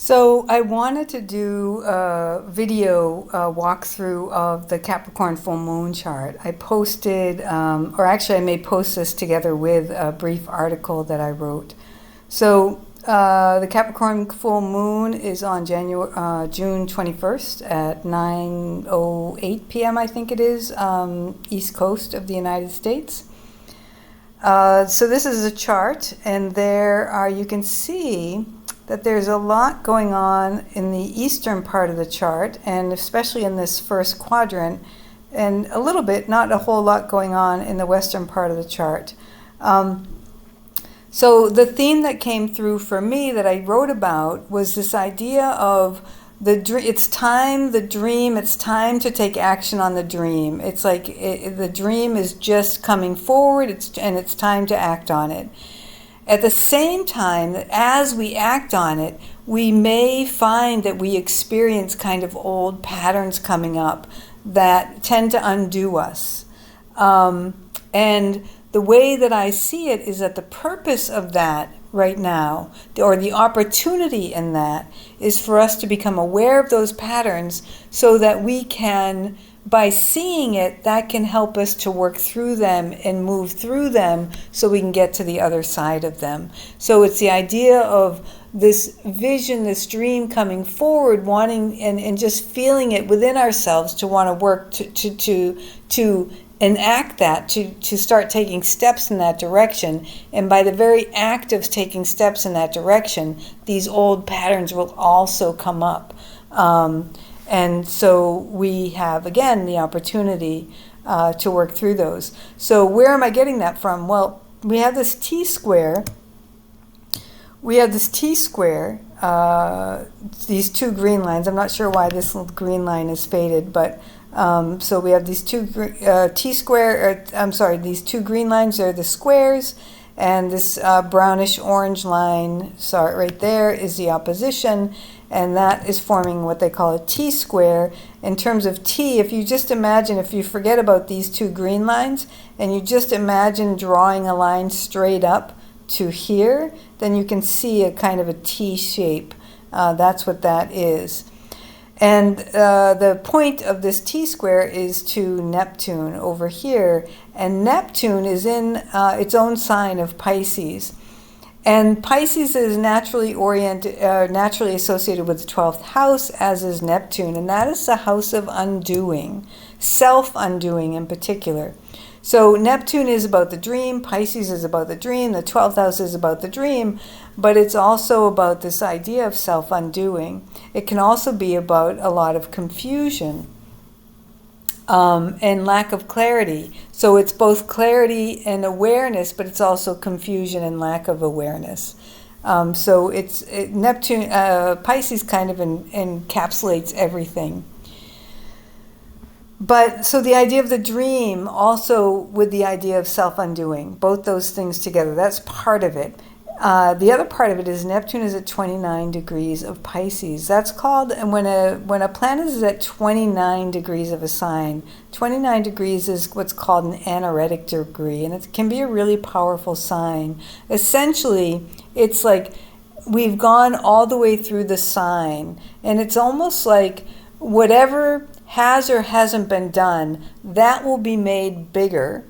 So I wanted to do a video walkthrough of the Capricorn Full Moon chart. I posted, or actually I may post this together with a brief article that I wrote. So the Capricorn Full Moon is on June 21st at 9:08 p.m. I think it is, East Coast of the United States. So this is a chart, and you can see that there's a lot going on in the eastern part of the chart, and especially in this first quadrant, and a little bit, not a whole lot going on in the western part of the chart. So the theme that came through for me that I wrote about was this idea of it's time to take action on the dream. It's like the dream is just coming forward, and it's time to act on it. At the same time, that as we act on it, we may find that we experience kind of old patterns coming up that tend to undo us. And the way that I see it is that the purpose of that right now, or the opportunity in that, is for us to become aware of those patterns so that we can, by seeing it, that can help us to work through them and move through them so we can get to the other side of them. So it's the idea of this vision, this dream coming forward, wanting and just feeling it within ourselves to want to work to enact that, to start taking steps in that direction. And by the very act of taking steps in that direction, these old patterns will also come up. And so we have, again, the opportunity to work through those. So where am I getting that from? Well, we have this T-square. These two green lines. I'm not sure why this little green line is faded, but so we have these two these two green lines. They're the squares, and this brownish orange line, right there, is the opposition, and that is forming what they call a T-square. In terms of T, if you forget about these two green lines, and you just imagine drawing a line straight up to here, then you can see a kind of a T shape. That's what that is. And the point of this T-square is to Neptune over here. And Neptune is in its own sign of Pisces. And Pisces is naturally associated with the 12th house, as is Neptune. And that is the house of undoing, self-undoing in particular. So Neptune is about the dream, Pisces is about the dream, the 12th house is about the dream, but it's also about this idea of self-undoing. It can also be about a lot of confusion and lack of clarity. So it's both clarity and awareness, but it's also confusion and lack of awareness. So Neptune, Pisces kind of encapsulates everything. But so the idea of the dream also with the idea of self-undoing, both those things together, that's part of it. The other part of it is Neptune is at 29 degrees of Pisces. That's called, and when a planet is at 29 degrees of a sign, 29 degrees is what's called an anaretic degree, and it can be a really powerful sign. Essentially, it's like we've gone all the way through the sign, and it's almost like whatever has or hasn't been done, that will be made bigger.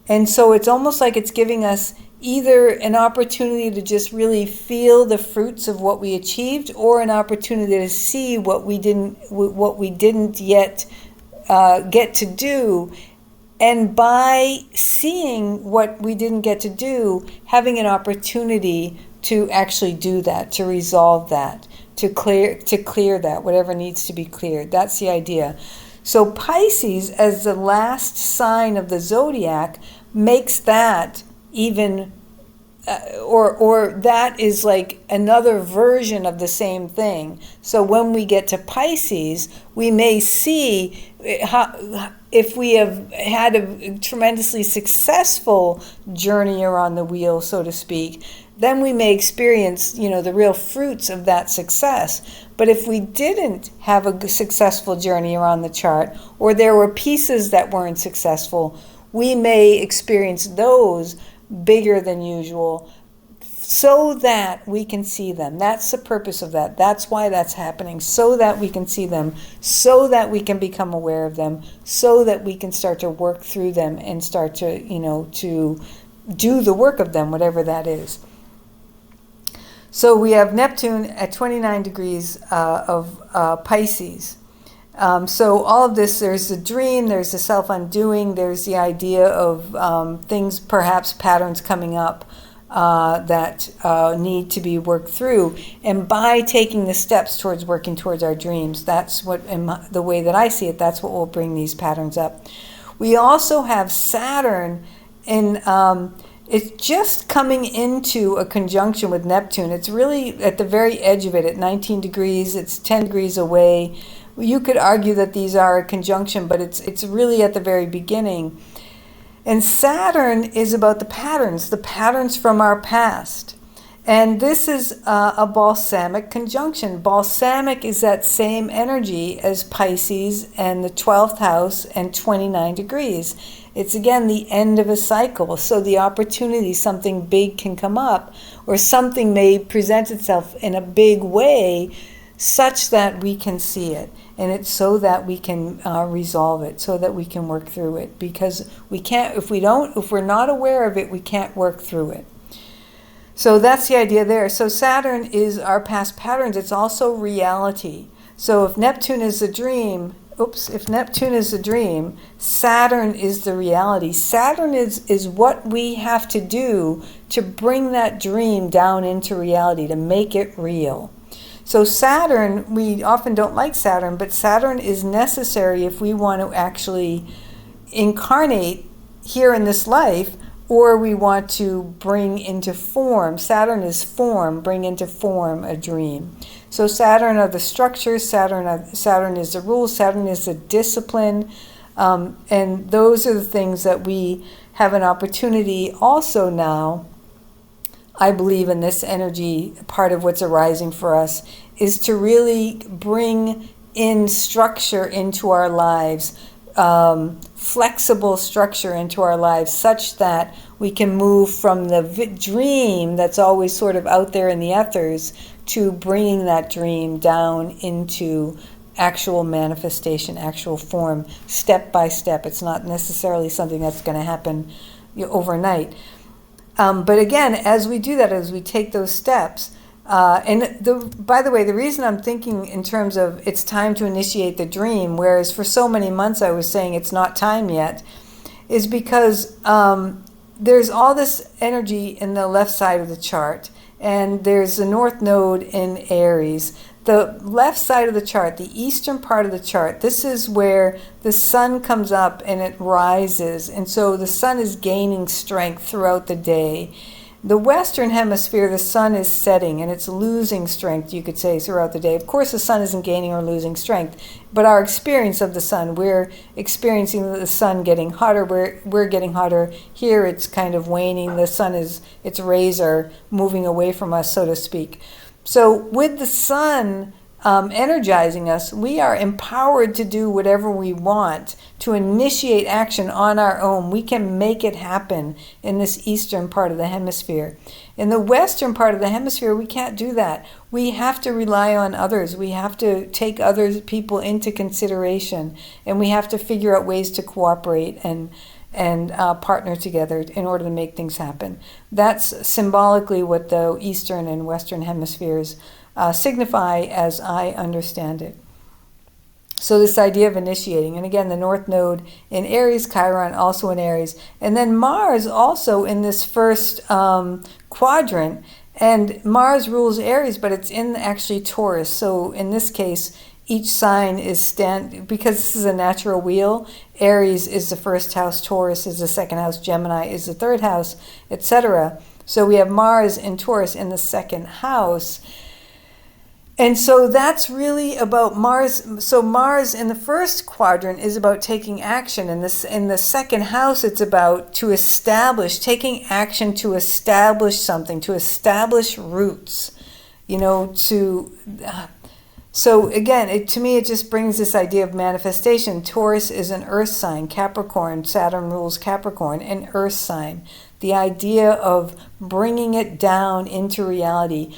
And so it's almost like it's giving us either an opportunity to just really feel the fruits of what we achieved, or an opportunity to see what we didn't yet get to do. And by seeing what we didn't get to do, having an opportunity to actually do that, to resolve that, to clear that, whatever needs to be cleared. That's the idea. So Pisces, as the last sign of the zodiac, makes that even, or that is like another version of the same thing. So when we get to Pisces, we may see how, if we have had a tremendously successful journey around the wheel, so to speak, then we may experience, the real fruits of that success. But if we didn't have a successful journey around the chart, or there were pieces that weren't successful, we may experience those bigger than usual so that we can see them. That's the purpose of that. That's why that's happening, so that we can see them, so that we can become aware of them, so that we can start to work through them and start to, to do the work of them, whatever that is. So we have Neptune at 29 degrees of Pisces. So all of this, there's the dream, there's the self-undoing, there's the idea of things, perhaps patterns coming up that need to be worked through. And by taking the steps towards working towards our dreams, that's what, the way that I see it, that's what will bring these patterns up. We also have Saturn in... it's just coming into a conjunction with Neptune. It's really at the very edge of it, at 19 degrees. It's 10 degrees away. You could argue that these are a conjunction, but it's really at the very beginning. And Saturn is about the patterns from our past. And this is a balsamic conjunction. Balsamic is that same energy as Pisces and the 12th house and 29 degrees. It's, again, the end of a cycle. So the opportunity, something big can come up, or something may present itself in a big way such that we can see it. And it's so that we can resolve it, so that we can work through it. Because we can't, if we're not aware of it, we can't work through it. So that's the idea there. So Saturn is our past patterns. It's also reality. So if Neptune is the dream, Saturn is the reality. Saturn is what we have to do to bring that dream down into reality, to make it real. So Saturn, we often don't like Saturn, but Saturn is necessary if we want to actually incarnate here in this life, or we want to bring into form. Saturn is form, bring into form a dream. So Saturn are the structures, Saturn is the rules, Saturn is the discipline, and those are the things that we have an opportunity also now, I believe in this energy, part of what's arising for us, is to really bring in structure into our lives, flexible structure into our lives, such that we can move from the dream that's always sort of out there in the ethers to bringing that dream down into actual manifestation, actual form, step by step. It's not necessarily something that's going to happen overnight. But again, as we do that, as we take those steps, by the way, the reason I'm thinking in terms of it's time to initiate the dream, whereas for so many months I was saying it's not time yet, is because there's all this energy in the left side of the chart, and there's the North Node in Aries. The left side of the chart, the eastern part of the chart, this is where the sun comes up and it rises, and so the sun is gaining strength throughout the day. The Western Hemisphere, the sun is setting and it's losing strength, you could say, throughout the day. Of course, the sun isn't gaining or losing strength, but our experience of the sun, we're experiencing the sun getting hotter, we're getting hotter. Here it's kind of waning, the sun its rays are moving away from us, so to speak. So with the sun energizing us, we are empowered to do whatever we want, to initiate action on our own. We can make it happen in this eastern part of the hemisphere. In the western part of the hemisphere, we can't do that. We have to rely on others. We have to take other people into consideration, and we have to figure out ways to cooperate and partner together in order to make things happen. That's symbolically what the eastern and western hemispheres signify as I understand it. So this idea of initiating, and again, the North Node in Aries, Chiron also in Aries, and then Mars also in this first quadrant, and Mars rules Aries, but it's in actually Taurus. So in this case, each sign is because this is a natural wheel. Aries is the first house, Taurus is the second house, Gemini is the third house, etc. So we have Mars in Taurus in the second house. And so that's really about Mars. So Mars in the first quadrant is about taking action. In the second house, it's about taking action to establish something, to establish roots, So again, to me, it just brings this idea of manifestation. Taurus is an earth sign. Capricorn, Saturn rules Capricorn, an earth sign. the idea of bringing it down into reality.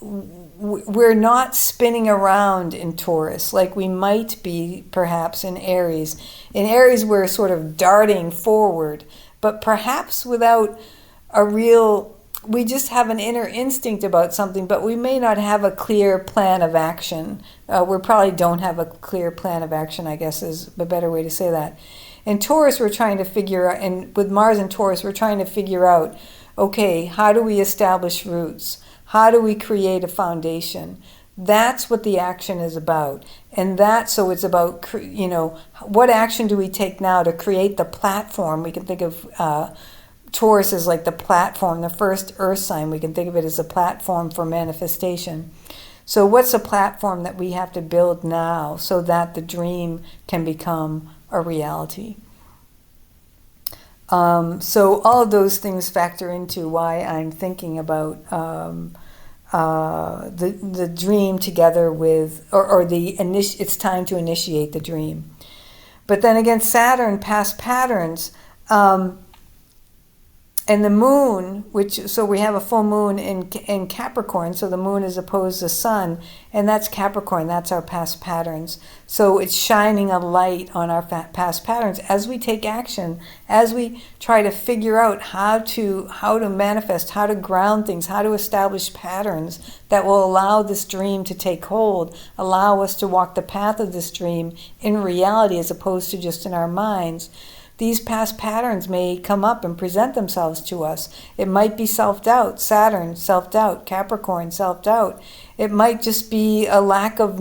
We're not spinning around in Taurus like we might be perhaps in Aries. In Aries, we're sort of darting forward, but perhaps without a real, we just have an inner instinct about something, but we may not have a clear plan of action. We probably don't have a clear plan of action, I guess is a better way to say that. In Taurus, we're trying to figure out, and with Mars and Taurus, we're trying to figure out, okay, how do we establish roots? How do we create a foundation? That's what the action is about. And so it's about, what action do we take now to create the platform? We can think of Taurus as like the platform, the first earth sign. We can think of it as a platform for manifestation. So what's a platform that we have to build now so that the dream can become a reality? So all of those things factor into why I'm thinking about the dream together with, it's time to initiate the dream. But then again, Saturn, past patterns, and the moon, so we have a full moon in Capricorn, so the moon is opposed to sun, and that's Capricorn, that's our past patterns. So it's shining a light on our past patterns as we take action, as we try to figure out how to manifest, how to ground things, how to establish patterns that will allow this dream to take hold, allow us to walk the path of this dream in reality as opposed to just in our minds. These past patterns may come up and present themselves to us. It might be self-doubt, Saturn, self-doubt, Capricorn, self-doubt. It might just be a lack of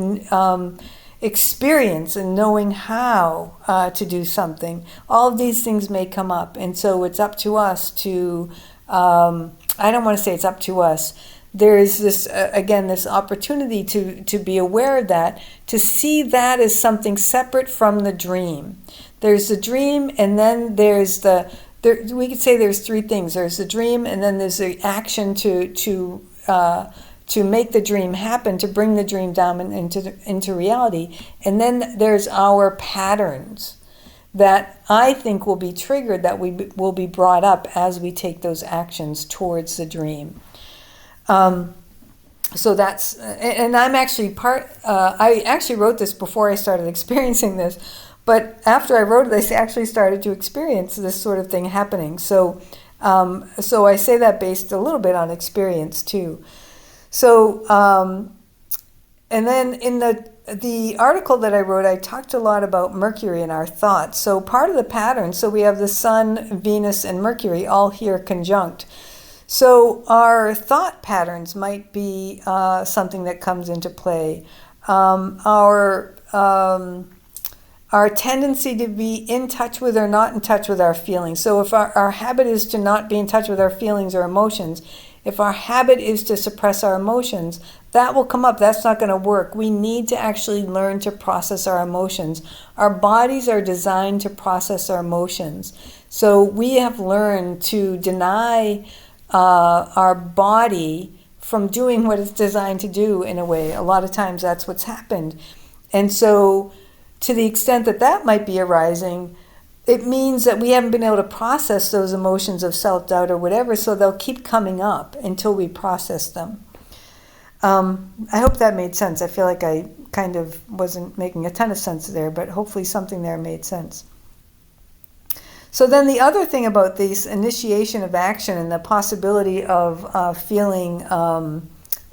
experience in knowing how to do something. All of these things may come up. And so it's up to us to, I don't want to say it's up to us. There's this, this opportunity to be aware of that, to see that as something separate from the dream. There's the dream, and then there's we could say there's three things. There's the dream, and then there's the action to make the dream happen, to bring the dream down into reality. And then there's our patterns that I think will be triggered, that will be brought up as we take those actions towards the dream. So that's, and I'm actually I actually wrote this before I started experiencing this. But after I wrote it, I actually started to experience this sort of thing happening. So I say that based a little bit on experience too. So, and then in the article that I wrote, I talked a lot about Mercury and our thoughts. So part of the pattern, so we have the Sun, Venus, and Mercury all here conjunct. So our thought patterns might be something that comes into play. Our tendency to be in touch with or not in touch with our feelings. So if our habit is to not be in touch with our feelings or emotions, if our habit is to suppress our emotions, that will come up. That's not going to work. We need to actually learn to process our emotions. Our bodies are designed to process our emotions. So we have learned to deny our body from doing what it's designed to do in a way. A lot of times that's what's happened. And so to the extent that might be arising, it means that we haven't been able to process those emotions of self-doubt or whatever, so they'll keep coming up until we process them. I hope that made sense. I feel like I kind of wasn't making a ton of sense there, but hopefully something there made sense. So then the other thing about this initiation of action and the possibility of feeling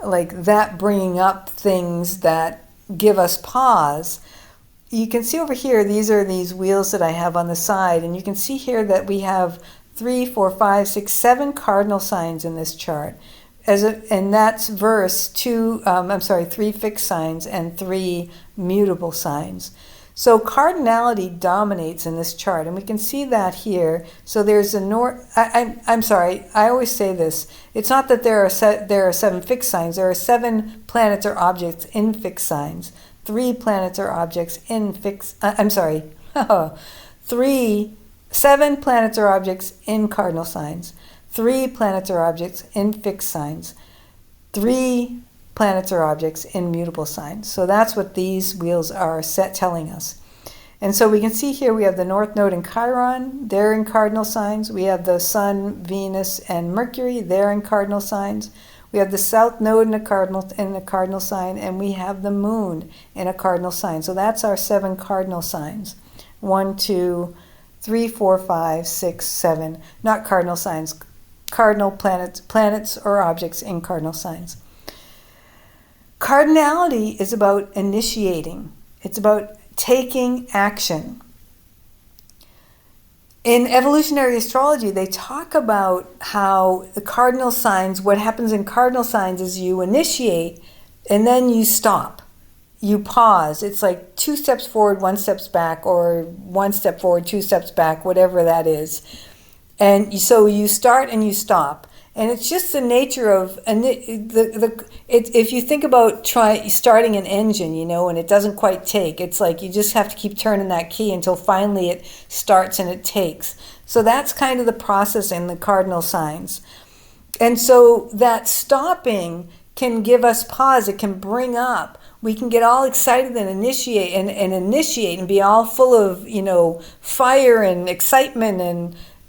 like that bringing up things that give us pause, you can see over here, these are these wheels that I have on the side, and you can see here that we have 3, 4, 5, 6, 7 cardinal signs in this chart. And that's verse 3 fixed signs and 3 mutable signs. So cardinality dominates in this chart, and we can see that here. So there's a I'm sorry, I always say this. It's not that there are 7 fixed signs. There are 7 planets or objects in fixed signs. 3 planets or objects in fixed, 7 planets or objects in cardinal signs, 3 planets or objects in fixed signs, 3 planets or objects in mutable signs. So that's what these wheels are telling us. And so we can see here we have the North Node and Chiron, they're in cardinal signs. We have the Sun, Venus, and Mercury, they're in cardinal signs. We have the South Node in a cardinal sign, and we have the Moon in a cardinal sign. So that's our 7 cardinal signs. 1, 2, 3, 4, 5, 6, 7. Not cardinal signs, cardinal planets or objects in cardinal signs. Cardinality is about initiating. It's about taking action. In evolutionary astrology, they talk about how the cardinal signs, what happens in cardinal signs is you initiate and then you stop. You pause. It's like 2 steps forward, 1 step back, or 1 step forward, 2 steps back, whatever that is. And so you start and you stop. And it's just the nature of, if you think about starting an engine, and it doesn't quite take, it's like you just have to keep turning that key until finally it starts and it takes. So that's kind of the process in the cardinal signs. And so that stopping can give us pause, it can bring up, we can get all excited and initiate and be all full of, fire and excitement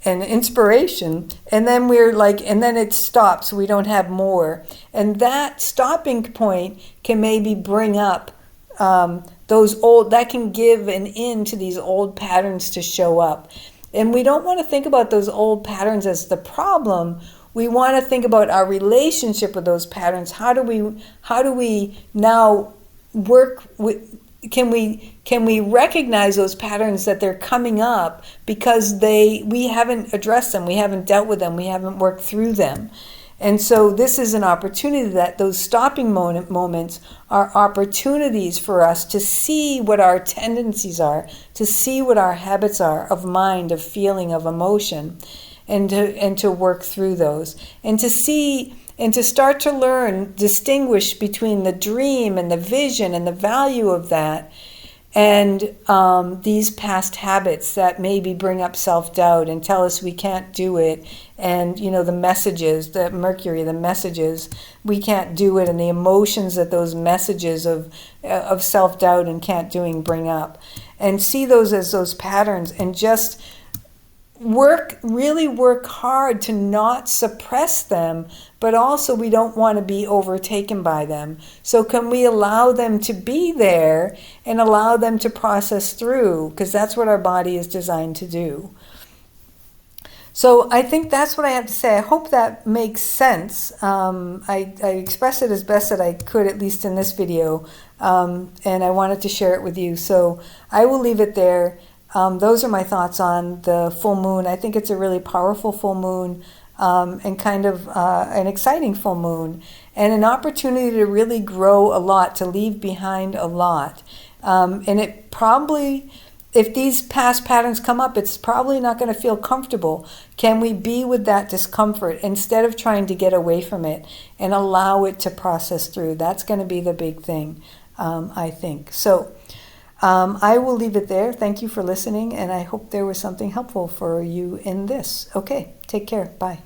and inspiration, and then and then it stops, we don't have more. And that stopping point can maybe bring up that can give an end to these old patterns to show up. And we don't want to think about those old patterns as the problem. We want to think about our relationship with those patterns. How do we now work with, can we recognize those patterns that they're coming up because we haven't addressed them, we haven't dealt with them, we haven't worked through them. And so this is an opportunity, that those stopping moments are opportunities for us to see what our tendencies are, to see what our habits are of mind, of feeling, of emotion, and to work through those, and to see and to start to distinguish between the dream and the vision and the value of that, and these past habits that maybe bring up self-doubt and tell us we can't do it, and the messages, the Mercury, the messages, we can't do it, and the emotions that those messages of self-doubt and can't doing bring up, and see those as those patterns, and just really work hard to not suppress them, but also we don't want to be overtaken by them. So can we allow them to be there and allow them to process through, because that's what our body is designed to do. So I think that's what I have to say. I hope that makes sense. I expressed it as best that I could, at least in this video, and I wanted to share it with you. So I will leave it there. Those are my thoughts on the full moon. I think it's a really powerful full moon, and kind of an exciting full moon, and an opportunity to really grow a lot, to leave behind a lot. And it probably, if these past patterns come up, it's probably not going to feel comfortable. Can we be with that discomfort instead of trying to get away from it and allow it to process through? That's going to be the big thing, I think. So I will leave it there. Thank you for listening, and I hope there was something helpful for you in this. Okay, take care. Bye.